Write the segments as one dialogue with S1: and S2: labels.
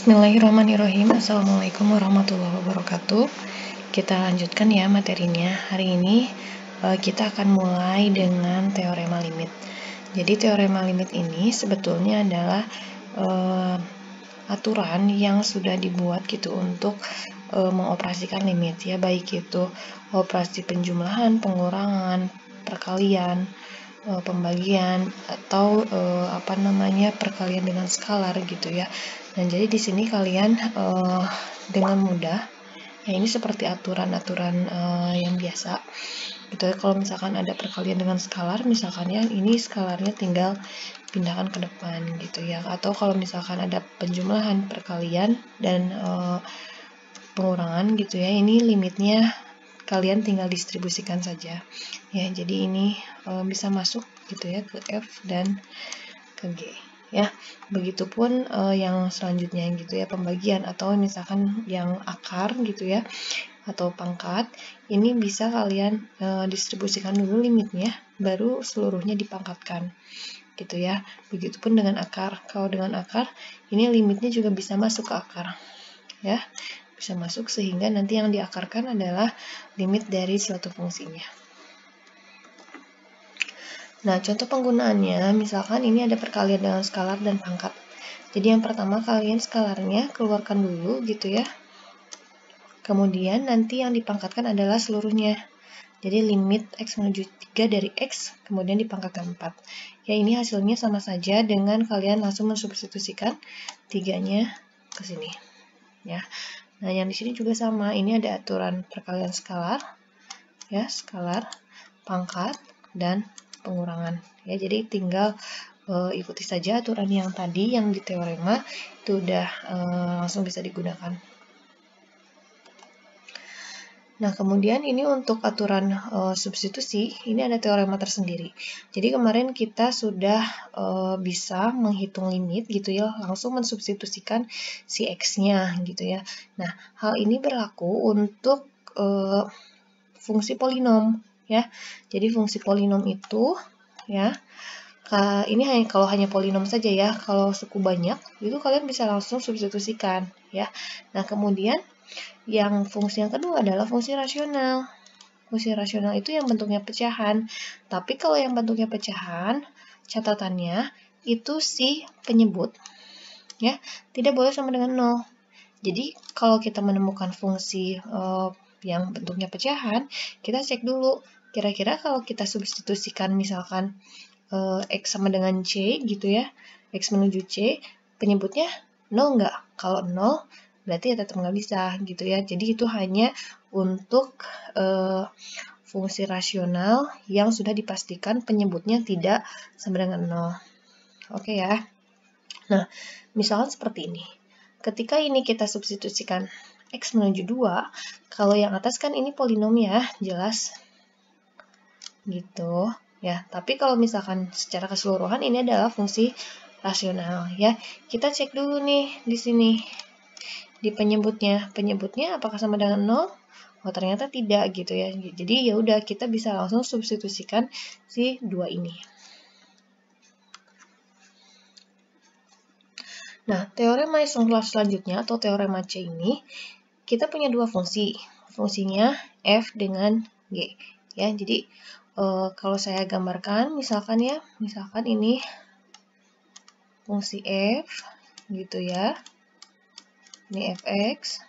S1: Bismillahirrahmanirrahim. Assalamualaikum warahmatullahi wabarakatuh. Kita lanjutkan ya materinya. Hari ini kita akan mulai dengan teorema limit. Jadi teorema limit ini sebetulnya adalah aturan yang sudah dibuat gitu untuk mengoperasikan limit ya, baik itu operasi penjumlahan, pengurangan, perkalian, pembagian, atau perkalian dengan skalar gitu ya. Dan jadi di sini kalian dengan mudah, ya ini seperti aturan-aturan yang biasa gitu ya. Kalau misalkan ada perkalian dengan skalar, misalkan ya ini skalarnya tinggal pindahkan ke depan gitu ya. Atau kalau misalkan ada penjumlahan, perkalian, dan pengurangan gitu ya, ini limitnya kalian tinggal distribusikan saja ya. Jadi ini bisa masuk gitu ya ke F dan ke G ya. Begitupun yang selanjutnya gitu ya, pembagian atau misalkan yang akar gitu ya, atau pangkat, ini bisa kalian distribusikan dulu limitnya, baru seluruhnya dipangkatkan gitu ya. Begitupun dengan akar. Kalau dengan akar, ini limitnya juga bisa masuk ke akar ya, bisa masuk sehingga nanti yang diakarkan adalah limit dari suatu fungsinya. Nah, contoh penggunaannya, misalkan ini ada perkalian dengan skalar dan pangkat. Jadi yang pertama kalian skalarnya keluarkan dulu gitu ya. Kemudian nanti yang dipangkatkan adalah seluruhnya. Jadi limit x menuju 3 dari x, kemudian dipangkatkan 4. Ya, ini hasilnya sama saja dengan kalian langsung mensubstitusikan 3-nya ke sini. Ya. Nah, yang di sini juga sama. Ini ada aturan perkalian skalar, ya, skalar, pangkat, dan pengurangan. Ya, jadi tinggal ikuti saja aturan yang tadi yang di teorema, itu udah langsung bisa digunakan. Nah, kemudian ini untuk aturan substitusi, ini ada teorema tersendiri. Jadi kemarin kita sudah bisa menghitung limit gitu ya, langsung mensubstitusikan si x-nya gitu ya. Nah, hal ini berlaku untuk fungsi polinom ya. Jadi fungsi polinom itu ya, ini kalau hanya polinom saja ya. Kalau suku banyak itu kalian bisa langsung substitusikan ya. Nah, kemudian yang fungsi yang kedua adalah fungsi rasional. Fungsi rasional itu yang bentuknya pecahan. Tapi kalau yang bentuknya pecahan, catatannya itu si penyebut ya tidak boleh sama dengan 0. Jadi kalau kita menemukan fungsi yang bentuknya pecahan, kita cek dulu kira-kira kalau kita substitusikan misalkan x sama dengan c gitu ya, x menuju c, penyebutnya 0 enggak? Kalau 0 berarti ya tetap nggak bisa gitu ya. Jadi itu hanya untuk fungsi rasional yang sudah dipastikan penyebutnya tidak sama dengan 0. Oke ya. Nah, misalkan seperti ini. Ketika ini kita substitusikan x menuju 2, kalau yang atas kan ini polinom ya, jelas gitu ya. Tapi kalau misalkan secara keseluruhan ini adalah fungsi rasional ya. Kita cek dulu nih di sini. Di penyebutnya apakah sama dengan 0? Oh, ternyata tidak gitu ya. Jadi ya udah, kita bisa langsung substitusikan si 2 ini. Nah, teorema selanjutnya atau teorema C ini, kita punya dua fungsi. Fungsinya f dengan g ya. Jadi kalau saya gambarkan misalkan ini fungsi f gitu ya. Ini fx.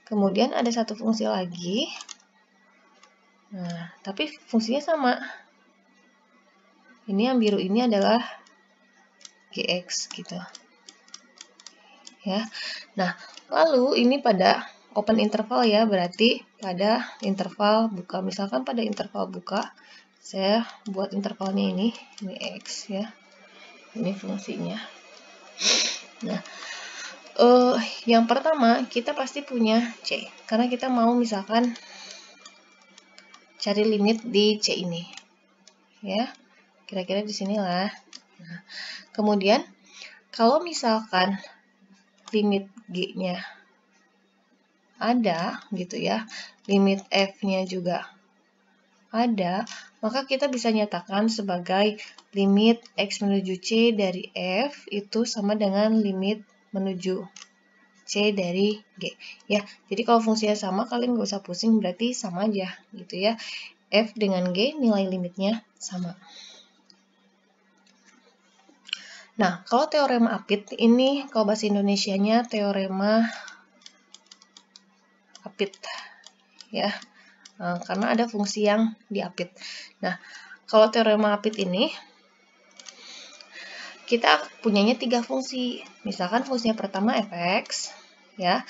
S1: Kemudian ada satu fungsi lagi. Nah, tapi fungsinya sama. Ini yang biru ini adalah gx gitu. Ya. Nah, lalu ini pada open interval ya, berarti pada interval buka. Misalkan pada interval buka, saya buat intervalnya ini x ya. Ini fungsinya. Nah, yang pertama kita pasti punya C, karena kita mau misalkan cari limit di C ini. Ya, kira-kira di sinilah. Nah, kemudian kalau misalkan limit G-nya ada gitu ya, limit F-nya juga ada, maka kita bisa nyatakan sebagai limit X menuju C dari F itu sama dengan limit menuju C dari G. Ya, jadi kalau fungsinya sama, kalian nggak usah pusing, berarti sama aja gitu ya. F dengan G nilai limitnya sama. Nah, kalau teorema Apit ini, kalau bahasa Indonesianya teorema Apit ya. Karena ada fungsi yang diapit. Nah, kalau teorema Apit ini kita punyanya 3 fungsi. Misalkan fungsinya pertama fx, ya.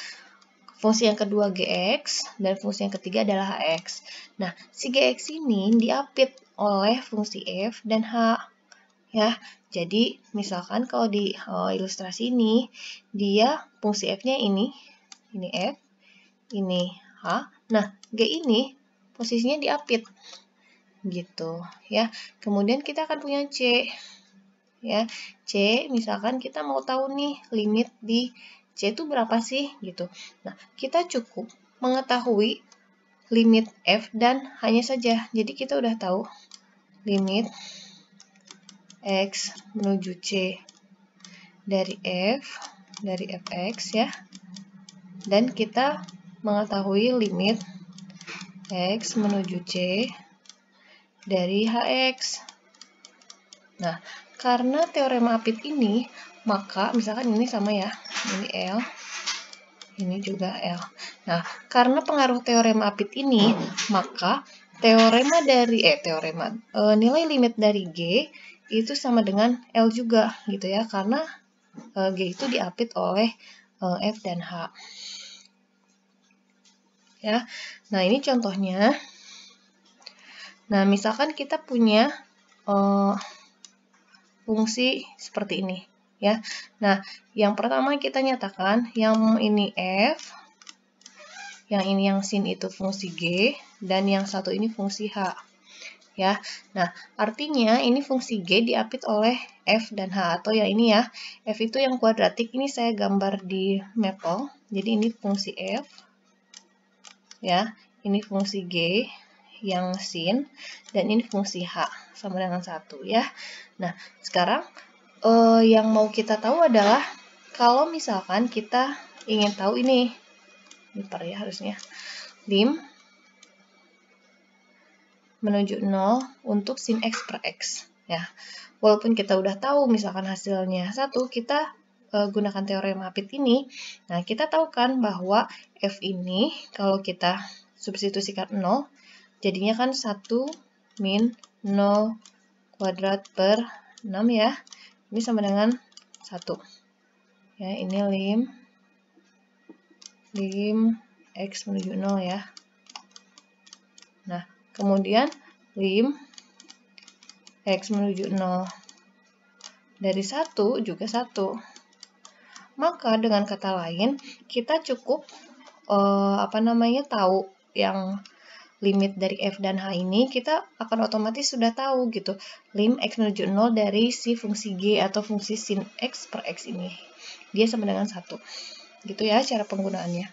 S1: Fungsi yang kedua gx, dan fungsi yang ketiga adalah hx. Nah, si gx ini diapit oleh fungsi f dan h, ya. Jadi, misalkan kalau di ilustrasi ini, dia fungsi f-nya ini f, ini h. Nah, g ini posisinya diapit, gitu, ya. Kemudian kita akan punya c. Ya, C misalkan kita mau tahu nih limit di C itu berapa sih gitu. Nah, kita cukup mengetahui limit F dan hanya saja. Jadi kita udah tahu limit X menuju C dari F, dari Fx ya. Dan kita mengetahui limit X menuju C dari Hx. Nah, karena teorema Apit ini, maka misalkan ini sama ya, ini L, ini juga L. Nah, karena pengaruh teorema Apit ini, maka nilai limit dari G itu sama dengan L juga gitu ya, karena G itu diapit oleh F dan H. Ya. Nah, ini contohnya. Nah, misalkan kita punya fungsi seperti ini ya. Nah, yang pertama kita nyatakan yang ini F, yang ini yang sin itu fungsi G, dan yang satu ini fungsi H. Ya. Nah, artinya ini fungsi G diapit oleh F dan H, atau yang ini ya. F itu yang kuadratik, ini saya gambar di Maple. Jadi ini fungsi F. Ya, ini fungsi G yang sin, dan ini fungsi H sama dengan 1 ya. Nah, sekarang yang mau kita tahu adalah kalau misalkan kita ingin tahu ini per ya harusnya lim menuju 0 untuk sin x per x ya. Walaupun kita udah tahu misalkan hasilnya 1, kita gunakan teorema Apit ini. Nah, kita tahu kan bahwa f ini kalau kita substitusikan 0 jadinya kan 1 min 0 kuadrat per 6 ya. Ini sama dengan 1. Ya, ini lim x menuju 0 ya. Nah, kemudian lim x menuju 0 dari 1 juga 1. Maka dengan kata lain, kita cukup tahu yang limit dari f dan h ini, kita akan otomatis sudah tahu gitu. Lim x menuju 0 dari si fungsi g atau fungsi sin x per x ini. Dia sama dengan 1. Gitu ya cara penggunaannya.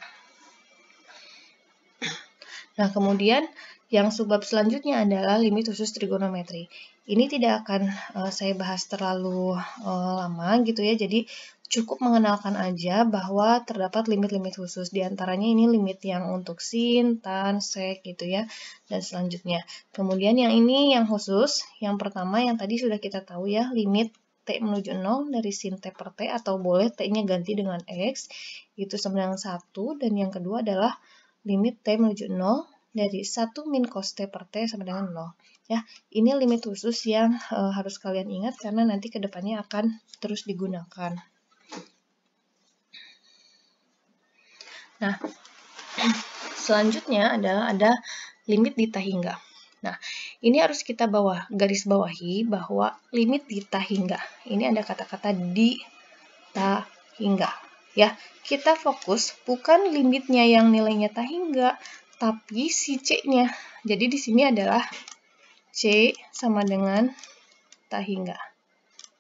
S1: Nah, kemudian yang subbab selanjutnya adalah limit khusus trigonometri. Ini tidak akan saya bahas terlalu lama gitu ya. Jadi cukup mengenalkan aja bahwa terdapat limit-limit khusus. Di antaranya ini limit yang untuk sin, tan, sek gitu ya, dan selanjutnya. Kemudian yang ini yang khusus, yang pertama yang tadi sudah kita tahu ya, limit T menuju 0 dari sin T per T, atau boleh T-nya ganti dengan X, itu sama dengan 1, dan yang kedua adalah limit T menuju 0 dari 1 min cos T per T sama dengan 0. Ya, ini limit khusus yang harus kalian ingat karena nanti kedepannya akan terus digunakan. Nah, selanjutnya adalah ada limit di ta hingga. Nah, ini harus kita garis bawahi bahwa limit di ta hingga. Ini ada kata-kata di ta hingga. Ya, kita fokus bukan limitnya yang nilainya ta hingga, tapi si C-nya. Jadi di sini adalah C sama dengan ta hingga.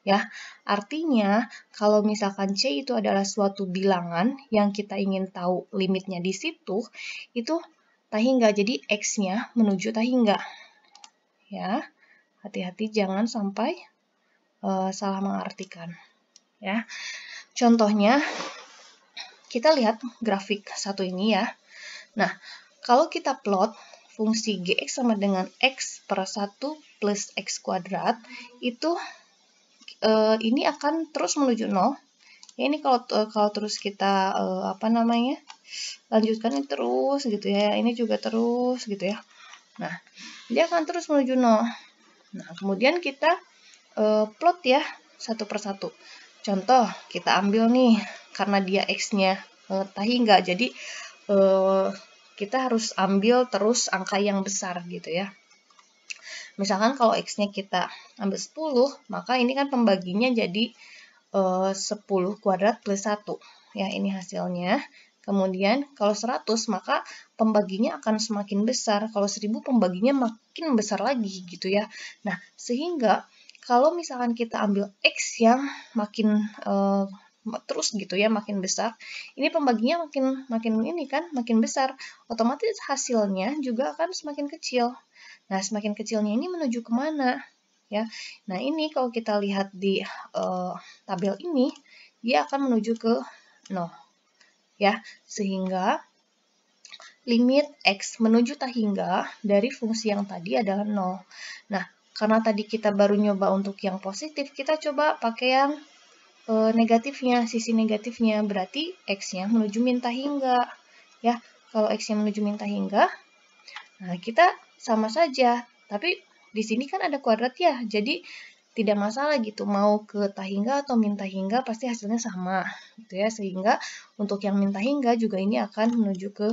S1: Ya, artinya kalau misalkan C itu adalah suatu bilangan yang kita ingin tahu limitnya di situ, itu ta hingga. Jadi X-nya menuju ta hingga. Ya, hati-hati jangan sampai salah mengartikan. Ya, contohnya kita lihat grafik satu ini ya. Nah, kalau kita plot fungsi gx sama dengan x per 1 plus x kuadrat, itu ini akan terus menuju 0. Ya, ini kalau terus kita lanjutkan ini terus gitu ya, ini juga terus gitu ya. Nah, dia akan terus menuju 0. Nah, kemudian kita plot ya satu per satu. Contoh, kita ambil nih, karena dia x-nya tahingga, jadi kita harus ambil terus angka yang besar gitu ya. Misalkan kalau x-nya kita ambil 10, maka ini kan pembaginya jadi 10 kuadrat plus 1. Ya, ini hasilnya. Kemudian kalau 100, maka pembaginya akan semakin besar. Kalau 1000, pembaginya makin besar lagi gitu ya. Nah, sehingga kalau misalkan kita ambil x yang makin terus gitu ya, makin besar, ini pembaginya makin besar. Otomatis hasilnya juga akan semakin kecil. Nah, semakin kecilnya ini menuju kemana? Ya, nah ini kalau kita lihat di tabel ini, dia akan menuju ke 0. Ya, sehingga limit x menuju tahingga dari fungsi yang tadi adalah 0. Nah, karena tadi kita baru nyoba untuk yang positif, kita coba pakai yang negatifnya, sisi negatifnya, berarti x-nya menuju min tahingga. Ya, kalau x-nya menuju min tahingga, nah kita sama saja, tapi di sini kan ada kuadrat ya, jadi tidak masalah gitu, mau ke tahingga atau min tahingga pasti hasilnya sama gitu ya, sehingga untuk yang min tahingga juga ini akan menuju ke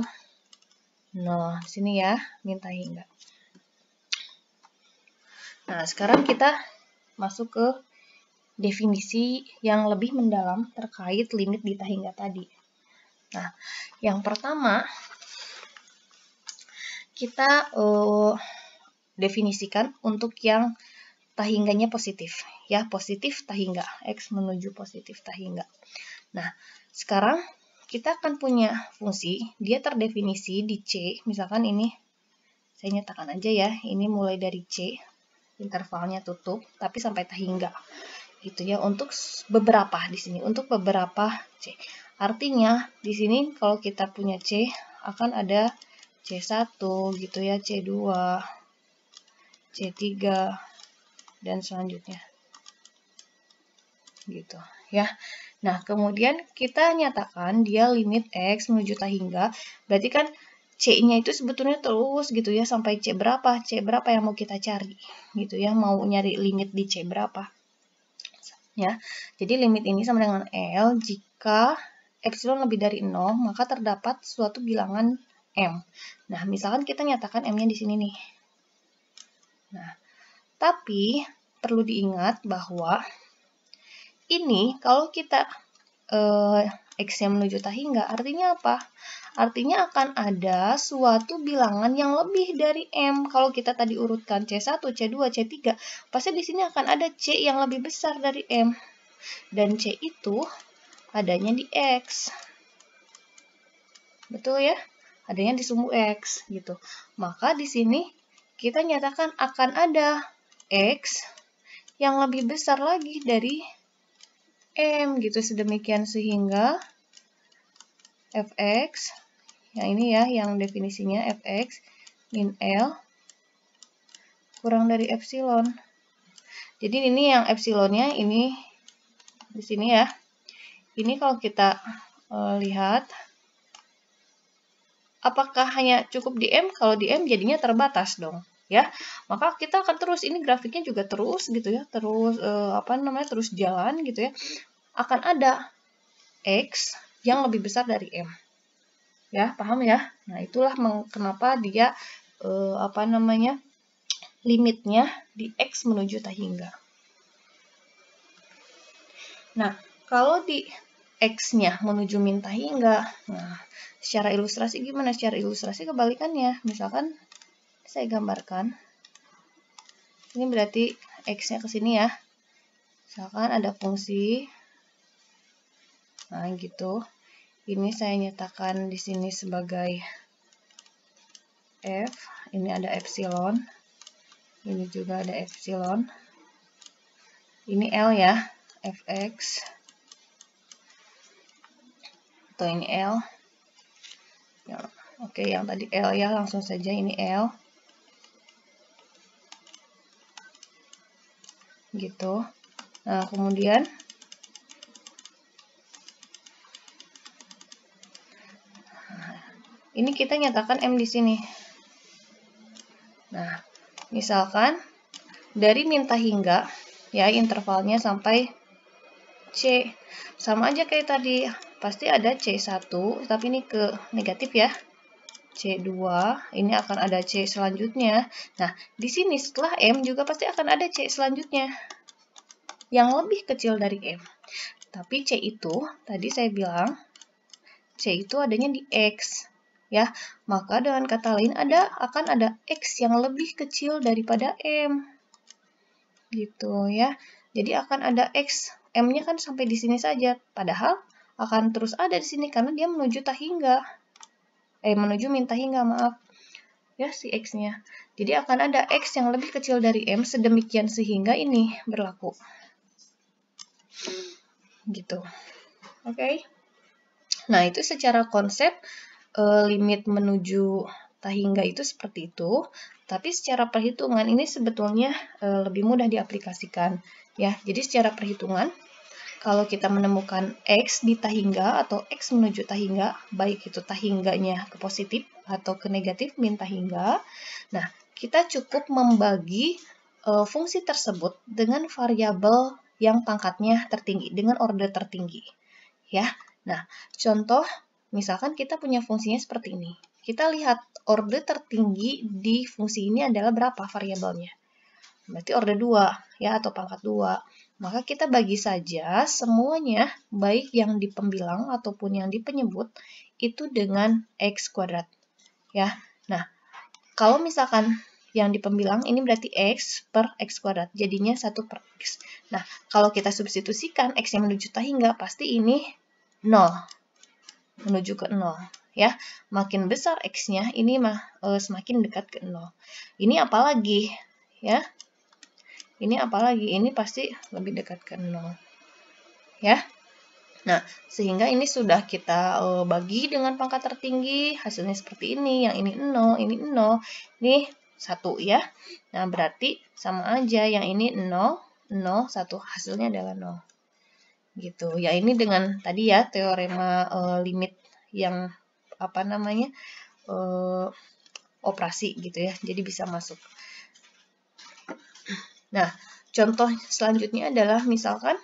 S1: 0. Di sini ya, min tahingga. Nah, sekarang kita masuk ke definisi yang lebih mendalam terkait limit di tahingga tadi. Nah, yang pertama kita definisikan untuk yang tahingganya positif, ya, positif tahingga, x menuju positif tahingga. Nah, sekarang kita akan punya fungsi, dia terdefinisi di C, misalkan ini, saya nyatakan aja ya, ini mulai dari C, intervalnya tutup, tapi sampai tahingga, gitu ya, untuk beberapa di sini, untuk beberapa C. Artinya, di sini kalau kita punya C, akan ada C1 gitu ya, C2, C3, dan selanjutnya. Gitu ya. Nah, kemudian kita nyatakan dia limit x menuju tahingga, berarti kan C-nya itu sebetulnya terus gitu ya, sampai C berapa? C berapa yang mau kita cari gitu ya, mau nyari limit di C berapa. Ya. Jadi limit ini sama dengan L jika epsilon lebih dari 0, maka terdapat suatu bilangan M. Nah, misalkan kita nyatakan M-nya di sini nih. Nah, tapi perlu diingat bahwa ini kalau kita x-nya menuju tahingga, artinya apa? Artinya akan ada suatu bilangan yang lebih dari M. Kalau kita tadi urutkan C1, C2, C3, pasti di sini akan ada C yang lebih besar dari M. Dan C itu adanya di X. Betul ya? Adanya di sumbu X gitu. Maka di sini kita nyatakan akan ada X yang lebih besar lagi dari M gitu, sedemikian sehingga fx, yang ini ya, yang definisinya fx min L kurang dari epsilon. Jadi ini yang epsilonnya ini di sini ya. Ini kalau kita lihat, apakah hanya cukup di M? Kalau di M jadinya terbatas dong, ya. Maka kita akan terus, ini grafiknya juga terus gitu ya, terus terus jalan gitu ya. Akan ada X yang lebih besar dari M. Ya, paham ya? Nah, itulah kenapa dia limitnya di X menuju tahingga. Nah, kalau di X-nya menuju min tahingga, nah, secara ilustrasi gimana? Secara ilustrasi kebalikannya. Misalkan saya gambarkan, ini berarti X-nya ke sini ya. Misalkan ada fungsi, nah gitu. Ini saya nyatakan di sini sebagai F, ini ada epsilon, ini juga ada epsilon, ini L ya, fx. atau ini L. Ya, oke, yang tadi L ya, langsung saja ini L. Gitu. Nah, kemudian ini kita nyatakan M di sini. Nah, misalkan dari minta hingga, ya intervalnya sampai C. Sama aja kayak tadi, pasti ada C1, tapi ini ke negatif ya. C2, ini akan ada C selanjutnya. Nah, di sini setelah M juga pasti akan ada C selanjutnya, yang lebih kecil dari M. Tapi C itu, tadi saya bilang, C itu adanya di X. Ya, maka dengan kata lain akan ada X yang lebih kecil daripada M. Gitu ya. Jadi akan ada X, M-nya kan sampai di sini saja. Padahal akan terus ada di sini karena dia menuju tahingga. Menuju minta hingga, maaf. Ya, si X-nya. Jadi akan ada X yang lebih kecil dari M sedemikian sehingga ini berlaku. Gitu. Oke. Nah, itu secara konsep limit menuju tahingga itu seperti itu, tapi secara perhitungan ini sebetulnya lebih mudah diaplikasikan ya. Jadi secara perhitungan kalau kita menemukan X di tahingga atau X menuju tahingga, baik itu tahingganya ke positif atau ke negatif min tahingga, nah kita cukup membagi fungsi tersebut dengan variabel yang pangkatnya tertinggi, dengan order tertinggi ya. Nah, contoh misalkan kita punya fungsinya seperti ini. Kita lihat order tertinggi di fungsi ini adalah berapa variabelnya. Berarti order 2 ya, atau pangkat 2. Maka kita bagi saja semuanya, baik yang di pembilang ataupun yang di penyebut, itu dengan X kuadrat. Ya. Nah, kalau misalkan yang di pembilang ini berarti X per X kuadrat. Jadinya 1 per X. Nah, kalau kita substitusikan X yang menuju tahingga, pasti ini 0. Menuju ke 0 ya. Makin besar X-nya, ini semakin dekat ke 0. Ini apalagi ya? Ini apalagi? Ini pasti lebih dekat ke 0 ya. Nah, sehingga ini sudah kita bagi dengan pangkat tertinggi, hasilnya seperti ini. Yang ini 0, ini 0, ini 1 ya. Nah, berarti sama aja, yang ini 0, 0, 1, hasilnya adalah 0. Gitu ya, ini dengan tadi ya teorema limit yang apa namanya operasi gitu ya, jadi bisa masuk. Nah, contoh selanjutnya adalah misalkan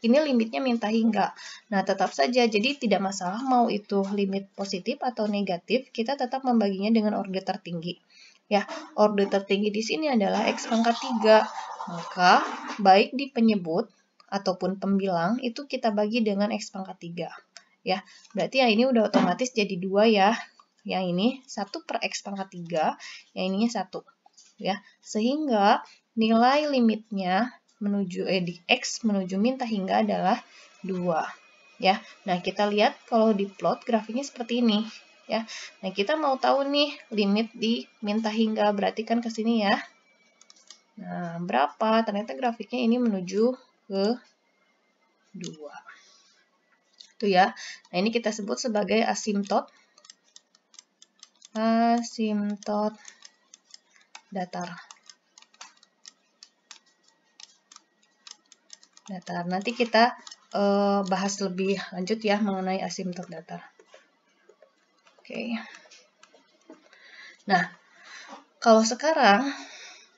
S1: ini limitnya min tahingga. Nah, tetap saja jadi tidak masalah mau itu limit positif atau negatif, kita tetap membaginya dengan order tertinggi. Ya, order tertinggi di sini adalah X pangkat 3. Maka baik di penyebut ataupun pembilang itu kita bagi dengan X pangkat 3. Ya, berarti yang ini udah otomatis jadi 2 ya. Yang ini 1 per X pangkat 3, yang ininya 1. Ya, sehingga nilai limitnya menuju di X menuju min tahingga adalah 2. Ya, nah kita lihat kalau di plot grafiknya seperti ini. Ya, nah kita mau tahu nih limit di min tahingga, berarti kan ke sini ya. Nah, berapa? Ternyata grafiknya ini menuju ke 2. Itu ya. Nah, ini kita sebut sebagai asimtot. Asimtot datar. Nanti kita bahas lebih lanjut ya mengenai asimtot datar. Oke. Nah, kalau sekarang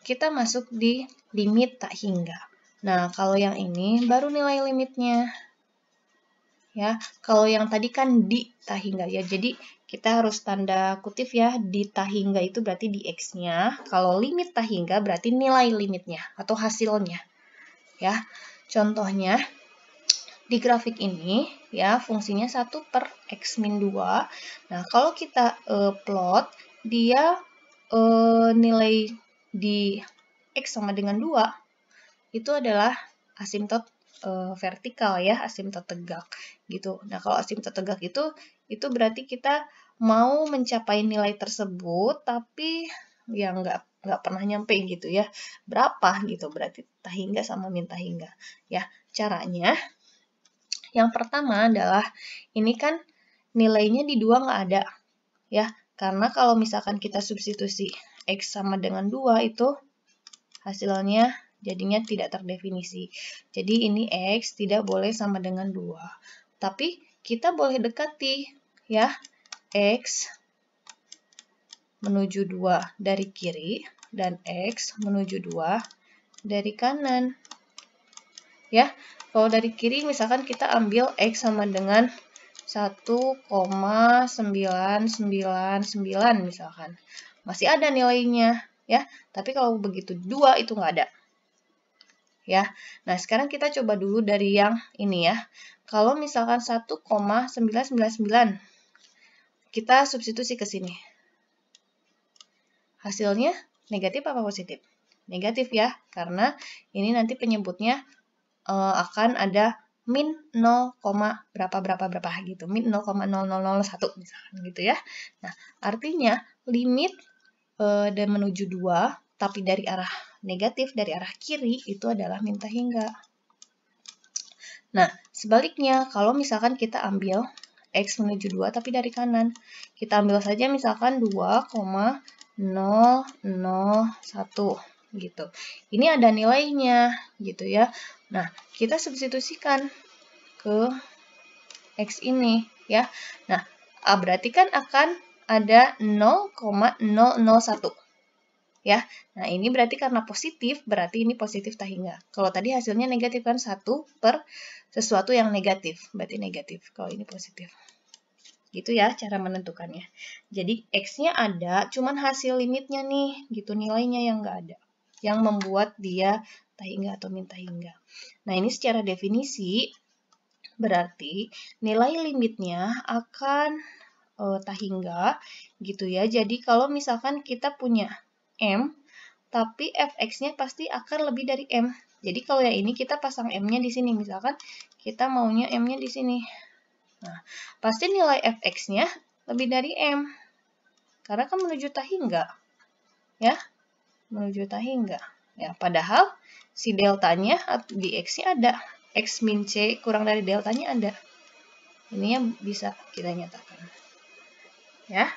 S1: kita masuk di limit tak hingga. Nah, kalau yang ini baru nilai limitnya. Ya, kalau yang tadi kan di tak hingga ya. Jadi kita harus tanda kutip ya, di tak hingga itu berarti di X-nya. Kalau limit tak hingga berarti nilai limitnya atau hasilnya. Ya. Contohnya di grafik ini ya fungsinya 1 per X min 2. Nah, kalau kita plot dia nilai di X sama dengan 2 itu adalah asimtot vertikal ya, asimtot tegak gitu. Nah, kalau asimtot tegak itu berarti kita mau mencapai nilai tersebut tapi ya nggak pernah nyampe gitu ya. Berapa gitu berarti tahingga sama min tahingga. Ya, caranya yang pertama adalah ini kan nilainya di 2 nggak ada. Ya, karena kalau misalkan kita substitusi X sama dengan 2 itu hasilnya jadinya tidak terdefinisi. Jadi ini X tidak boleh sama dengan 2. Tapi kita boleh dekati ya, X menuju 2 dari kiri dan X menuju 2 dari kanan. Ya, kalau dari kiri misalkan kita ambil X sama dengan 1,999 misalkan. Masih ada nilainya ya, tapi kalau begitu 2 itu nggak ada. Ya. Nah, sekarang kita coba dulu dari yang ini ya. Kalau misalkan 1,999 kita substitusi ke sini. Hasilnya negatif apa positif? Negatif ya, karena ini nanti penyebutnya akan ada min 0, berapa gitu, min 0,0001 misalkan gitu ya. Nah, artinya limit dan menuju 2 tapi dari arah negatif, dari arah kiri itu adalah min hingga. Nah, sebaliknya kalau misalkan kita ambil X menuju 2 tapi dari kanan, kita ambil saja misalkan 2,001 gitu. Ini ada nilainya gitu ya. Nah, kita substitusikan ke X ini ya. Nah, berarti kan akan ada 0,001 ya. Nah, ini berarti karena positif, berarti ini positif tak hingga. Kalau tadi hasilnya negatif kan 1 per sesuatu yang negatif, berarti negatif. Kalau ini positif. Gitu ya cara menentukannya. Jadi X-nya ada, cuman hasil limitnya nih, gitu nilainya yang nggak ada. Yang membuat dia tak hingga atau min tak hingga. Nah, ini secara definisi berarti nilai limitnya akan tak hingga gitu ya. Jadi kalau misalkan kita punya M, tapi fx-nya pasti akan lebih dari M. Jadi kalau yang ini kita pasang M-nya di sini. Misalkan kita maunya M-nya di sini. Nah, pasti nilai fx-nya lebih dari M. Karena kan menuju tak hingga. Ya, menuju tak hingga. Ya, padahal si deltanya di X-nya ada. X min C kurang dari deltanya ada. Ini yang bisa kita nyatakan. Ya.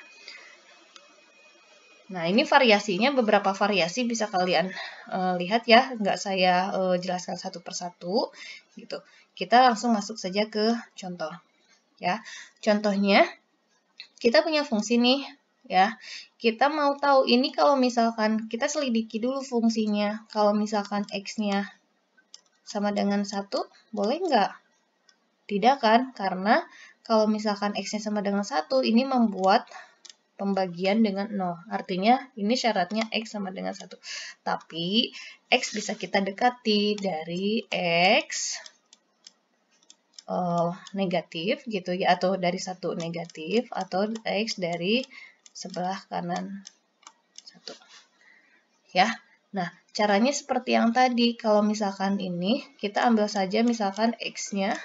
S1: Nah, ini variasinya, beberapa variasi bisa kalian lihat ya. Nggak saya jelaskan satu persatu. Gitu. Kita langsung masuk saja ke contoh. Ya, contohnya kita punya fungsi nih. Ya, kita mau tahu ini kalau misalkan kita selidiki dulu fungsinya. Kalau misalkan X-nya sama dengan 1, boleh nggak? Tidak kan? Karena kalau misalkan X-nya sama dengan 1, ini membuat pembagian dengan 0. Artinya ini syaratnya X sama dengan 1. Tapi X bisa kita dekati dari X negatif gitu ya, atau dari 1 negatif, atau X dari sebelah kanan 1. Ya. Nah, caranya seperti yang tadi. Kalau misalkan ini, kita ambil saja misalkan X-nya,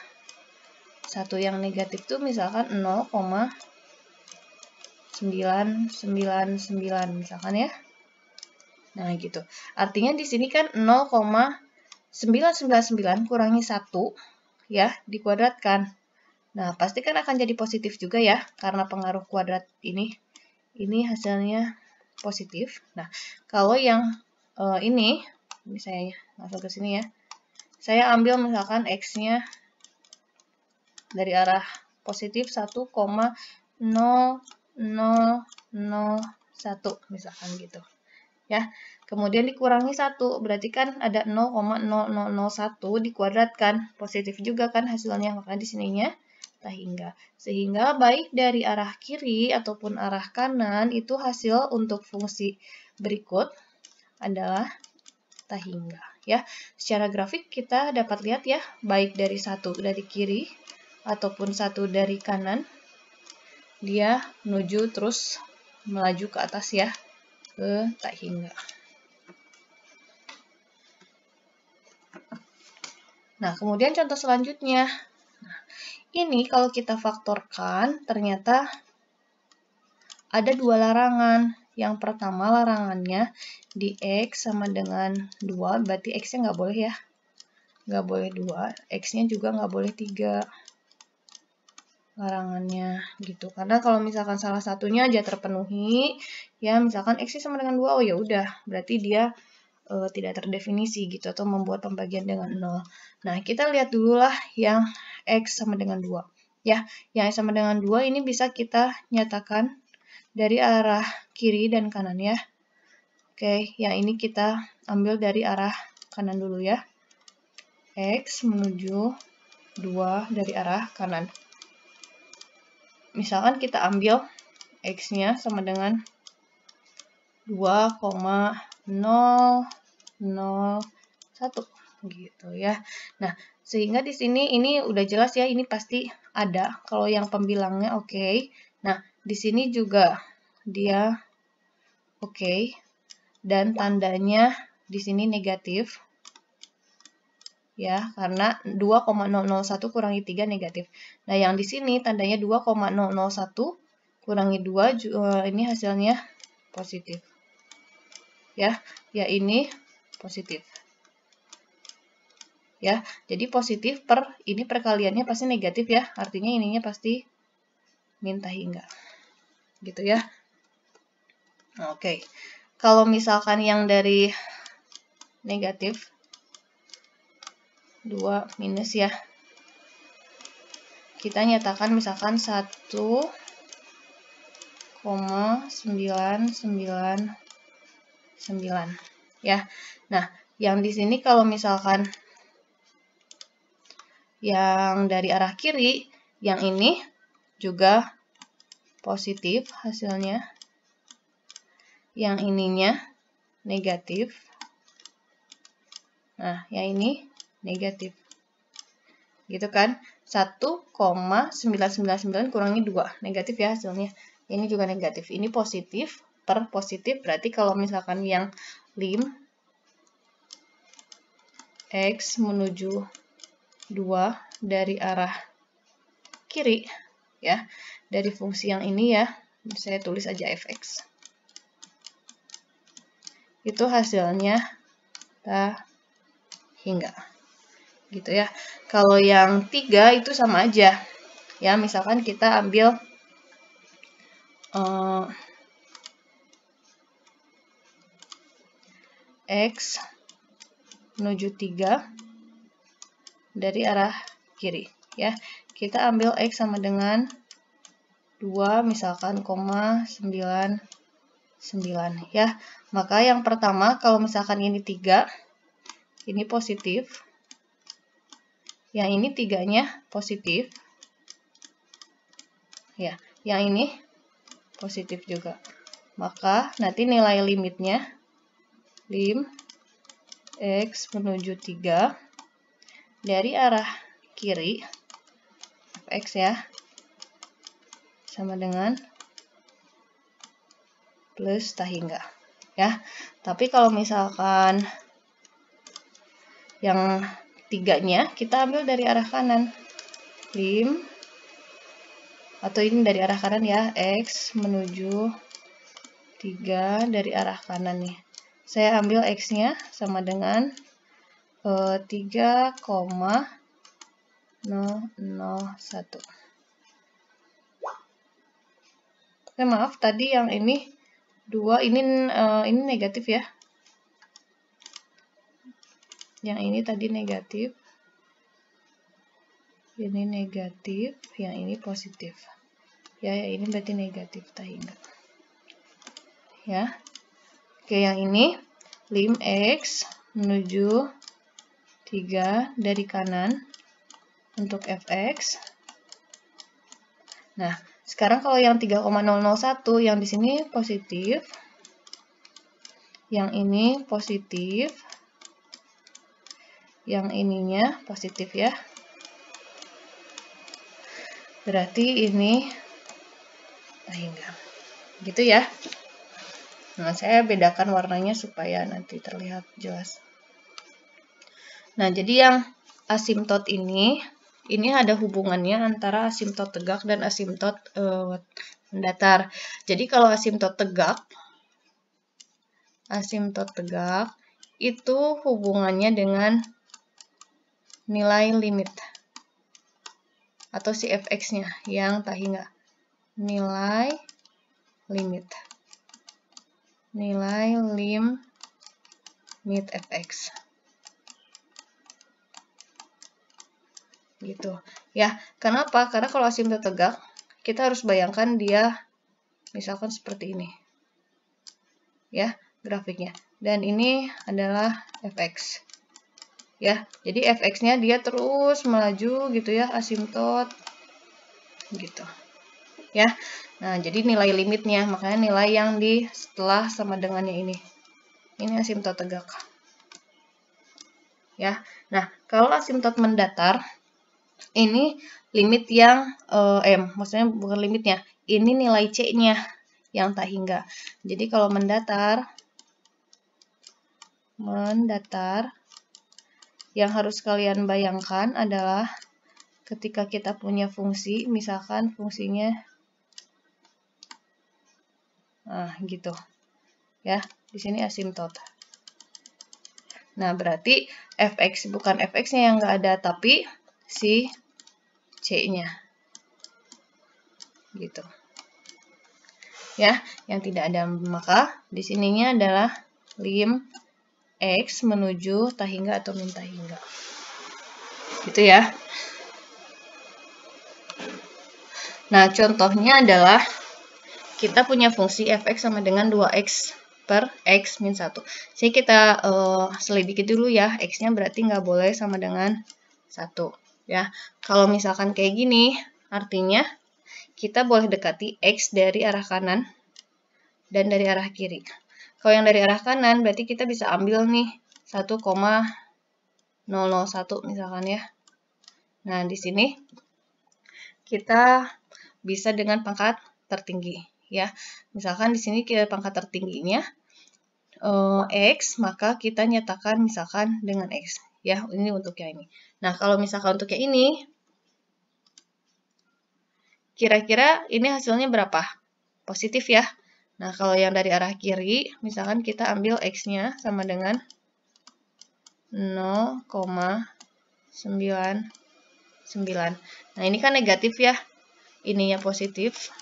S1: satu yang negatif itu misalkan 0,999 misalkan ya. Nah, gitu. Artinya di sini kan 0,999 kurangi 1 ya, dikuadratkan. Nah, pasti kan akan jadi positif juga ya, karena pengaruh kuadrat ini. Ini hasilnya positif. Nah, kalau yang ini saya masuk ke sini ya. Saya ambil misalkan X-nya dari arah positif 1,0001 misalkan gitu. Ya. Kemudian dikurangi 1, berarti kan ada 0,0001 dikuadratkan. Positif juga kan hasilnya, maka di sininya tak hingga. Sehingga baik dari arah kiri ataupun arah kanan itu hasil untuk fungsi berikut adalah tak hingga ya. Secara grafik kita dapat lihat ya, baik dari satu dari kiri ataupun satu dari kanan, dia menuju terus melaju ke atas ya, ke tak hingga. Nah, kemudian contoh selanjutnya. Nah, ini kalau kita faktorkan, ternyata ada dua larangan. Yang pertama larangannya di X sama dengan 2, berarti X-nya nggak boleh ya. Nggak boleh 2, X-nya juga nggak boleh 3. larangannya gitu. Karena kalau misalkan salah satunya aja terpenuhi, ya misalkan X sama dengan 2, oh ya udah, berarti dia tidak terdefinisi gitu atau membuat pembagian dengan 0. Nah, kita lihat dulu lah yang X sama dengan 2. Ya, yang X sama dengan 2 ini bisa kita nyatakan dari arah kiri dan kanan ya. Oke, yang ini kita ambil dari arah kanan dulu ya. X menuju 2 dari arah kanan. Misalkan kita ambil X-nya sama dengan 2,001 gitu ya. Nah, sehingga di sini ini udah jelas ya, ini pasti ada kalau yang pembilangnya oke. Nah, di sini juga dia oke dan tandanya di sini negatif. Ya, karena 2,001 kurangi 3 negatif. Nah, yang di sini tandanya 2,001 kurangi 2, ini hasilnya positif. Ya ini positif. Ya, jadi positif ini perkaliannya pasti negatif ya, artinya ininya pasti minta hingga. Gitu ya. Oke. Kalau misalkan yang dari negatif 2 minus ya. Kita nyatakan misalkan 1,999 ya. Nah, yang di sini kalau misalkan yang dari arah kiri, yang ini juga positif hasilnya. Yang ininya negatif. Nah, yang ini negatif. Gitu kan? 1,999 kurangi 2. Negatif ya hasilnya. Ini juga negatif. Ini positif per positif. Berarti kalau misalkan yang lim X menuju 2 dari arah kiri. Ya, dari fungsi yang ini ya. Saya tulis aja fx. Itu hasilnya hingga. Gitu ya. Kalau yang 3 itu sama aja. Ya, misalkan kita ambil X menuju 3 dari arah kiri. Ya, kita ambil X sama dengan 2 misalkan, 0,99 ya. Maka yang pertama kalau misalkan ini 3, ini positif. Yang ini 3-nya positif. Ya, yang ini positif juga. Maka nanti nilai limitnya lim X menuju 3 dari arah kiri fx ya sama dengan plus hingga ya. Tapi kalau misalkan yang 3-nya kita ambil dari arah kanan, lim atau ini dari arah kanan ya, X menuju 3 dari arah kanan nih. Saya ambil X-nya sama dengan 3,001. Oke, maaf tadi yang ini 2, ini negatif ya. Yang ini tadi negatif. Ini negatif, yang ini positif. Ya, ini berarti negatif hingga. Ya. Oke, yang ini lim X menuju 3 dari kanan untuk fx. Nah, sekarang kalau yang 3,001 yang di sini positif. Yang ini positif. Yang ininya positif ya. Berarti ini hingga. Gitu ya. Nah, saya bedakan warnanya supaya nanti terlihat jelas. Nah, jadi yang asimtot ini ada hubungannya antara asimtot tegak dan asimtot mendatar. Jadi kalau asimtot tegak itu hubungannya dengan nilai limit atau si fx-nya yang tak hingga. Nilai limit. Nilai limit fx. Gitu. Ya, kenapa? Karena kalau asimtot tegak, kita harus bayangkan dia misalkan seperti ini. Ya, grafiknya. Dan ini adalah fx. Ya, jadi fx-nya dia terus melaju gitu ya, asimtot gitu. Ya. Nah, jadi nilai limitnya, makanya nilai yang di setelah sama dengannya ini. Ini asimtot tegak. Ya. Nah, kalau asimtot mendatar, ini limit yang maksudnya bukan limitnya, ini nilai C-nya yang tak hingga. Jadi kalau mendatar yang harus kalian bayangkan adalah ketika kita punya fungsi, misalkan fungsinya gitu. Ya, di sini asimtot. Nah, berarti fx bukan fx-nya yang nggak ada, tapi si C-nya. Gitu. Ya, yang tidak ada, maka di sininya adalah lim x menuju tak hingga atau min tak hingga. Gitu ya. Nah, contohnya adalah kita punya fungsi fx sama dengan 2x per x min 1. Jadi kita selidiki dulu ya, x-nya berarti nggak boleh sama dengan 1. Ya, kalau misalkan kayak gini, artinya kita boleh dekati x dari arah kanan dan dari arah kiri. Kalau yang dari arah kanan, berarti kita bisa ambil nih 1,001 misalkan ya. Nah, di sini kita bisa dengan pangkat tertinggi ya. Misalkan di sini kita pangkat tertingginya x, maka kita nyatakan misalkan dengan x ya. Ini untuk yang ini. Nah, kalau misalkan untuk yang ini, kira-kira ini hasilnya berapa? Positif ya. Nah, kalau yang dari arah kiri, misalkan kita ambil x-nya sama dengan 0,99. Nah, ini kan negatif ya. Ininya positif.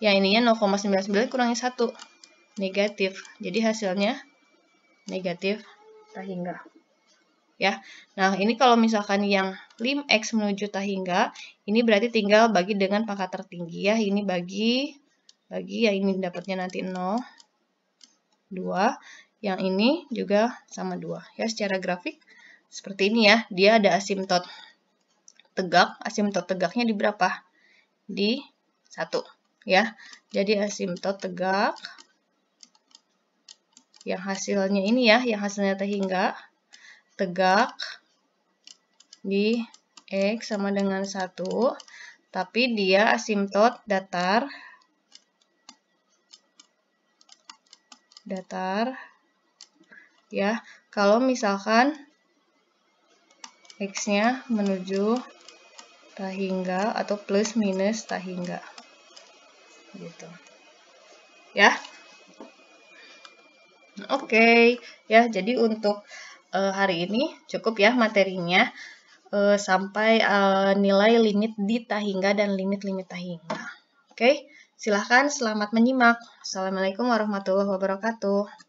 S1: Ya, ininya 0,99 kurangi 1. Negatif. Jadi hasilnya negatif tak hingga. Ya. Nah, ini kalau misalkan yang lim x menuju tak hingga, ini berarti tinggal bagi dengan pangkat tertinggi ya. Ini bagi ya, ini dapatnya nanti 0, 2. Yang ini juga sama 2. Ya, secara grafik seperti ini ya. Dia ada asimtot tegak. Asimtot tegaknya di berapa? Di 1. Ya, jadi asimtot tegak yang hasilnya ini ya, yang hasilnya tak hingga tegak di x sama dengan 1, tapi dia asimtot datar ya, kalau misalkan x-nya menuju tak hingga atau plus minus tak hingga. Gitu. Ya. Oke. Ya, jadi untuk hari ini cukup ya materinya. Sampai nilai limit di tak hingga dan limit-limit tak hingga. Oke. Silahkan selamat menyimak. Assalamualaikum warahmatullahi wabarakatuh.